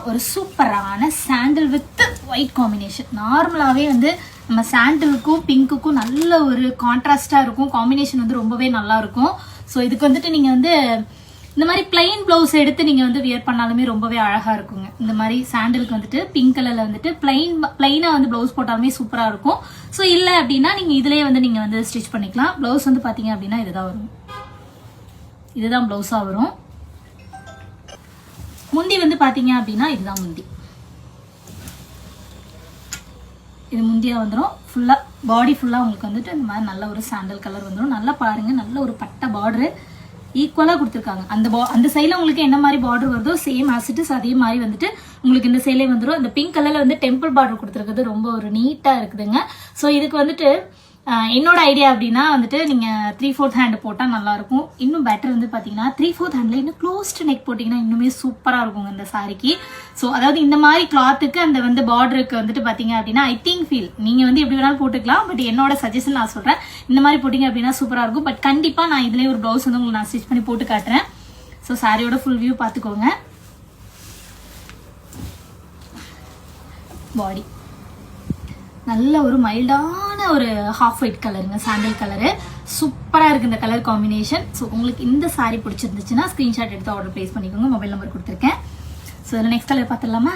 ஒரு சூப்பரான சாண்டில் with white combination. நார்மலாகவே வந்து நம்ம சாண்டிலுக்கும் பிங்க்குக்கும் நல்ல ஒரு கான்ட்ராஸ்டாக இருக்கும். காம்பினேஷன் வந்து ரொம்பவே நல்லா இருக்கும். ஸோ இதுக்கு வந்துட்டு நீங்கள் வந்து இந்த மாதிரி பிளைன் பிளவுஸ் எடுத்து நீங்கள் வந்து வியர் பண்ணாலுமே ரொம்பவே அழகாக இருக்குங்க. இந்த மாதிரி சாண்டிலுக்கு வந்துட்டு பிங்க் கலரில் வந்துட்டு பிளைனாக வந்து ப்ளவுஸ் போட்டாலுமே சூப்பராக இருக்கும். ஸோ இல்லை அப்படின்னா நீங்கள் இதிலேயே வந்து நீங்கள் வந்து ஸ்டிச் பண்ணிக்கலாம். ப்ளவுஸ் வந்து பார்த்தீங்க அப்படின்னா இதுதான் வரும். இதுதான் ப்ளவுஸாக வரும். முந்தி வந்து பார்த்தீங்க அப்படின்னா இதுதான் முந்தி. இது முந்தியாக வந்துடும். ஃபுல்லாக பாடி ஃபுல்லாக உங்களுக்கு வந்துட்டு இந்த மாதிரி நல்ல ஒரு சாண்டல் கலர் வந்துடும். நல்லா பாருங்கள், நல்ல ஒரு பட்டை பார்டரு ஈக்குவலாக கொடுத்துருக்காங்க. அந்த சைடில் உங்களுக்கு என்ன மாதிரி பார்டர் வருதோ சேம் ஆசிட்டிஸ் அதே மாதிரி வந்துட்டு உங்களுக்கு இந்த சைட்லேயே வந்துடும். இந்த பிங்க் கலரில் வந்து டெம்பிள் பார்டர் கொடுத்துருக்குது ரொம்ப ஒரு நீட்டாக இருக்குதுங்க. ஸோ இதுக்கு வந்துட்டு என்னோட ஐடியா அப்படின்னா வந்துட்டு நீங்கள் 3/4 ஹேண்ட் போட்டால் நல்லாயிருக்கும். இன்னும் பெட்டர் வந்து பார்த்தீங்கன்னா 3/4 ஹேண்டில் இன்னும் க்ளோஸ்டு நெக் போட்டிங்கன்னா இன்னுமே சூப்பராக இருக்குங்க இந்த சாரிக்கு. ஸோ அதாவது இந்த மாதிரி கிளாத்துக்கு அந்த வந்து பார்டருக்கு வந்துட்டு பார்த்தீங்க அப்படின்னா ஐ திங்க் ஃபீல் நீங்கள் வந்து எப்படி வேணாலும் போட்டுக்கலாம். பட் என்னோட சஜஷன் நான் சொல்கிறேன், இந்த மாதிரி போட்டிங்க அப்படின்னா சூப்பராக இருக்கும். பட் கண்டிப்பாக நான் இதுலேயே ஒரு ப்ளவுஸ் வந்து உங்களுக்கு நான் ஸ்டிச் பண்ணி போட்டு காட்டுறேன். ஸோ சாரியோட ஃபுல் வியூ பார்த்துக்கோங்க. பாடி நல்ல ஒரு மைல்டான ஒரு ஹாஃப் ஒயிட் கலருங்க, சாண்டல் கலரு. சூப்பராக இருக்குது இந்த கலர் காம்பினேஷன். ஸோ உங்களுக்கு இந்த சாரி பிடிச்சிருந்துச்சுன்னா ஸ்க்ரீன்ஷாட் எடுத்து ஆர்டர் ப்ளேஸ் பண்ணிக்கோங்க. மொபைல் நம்பர் கொடுத்துருக்கேன். ஸோ இதில் நெக்ஸ்ட் கலர் பார்த்துடலாமா?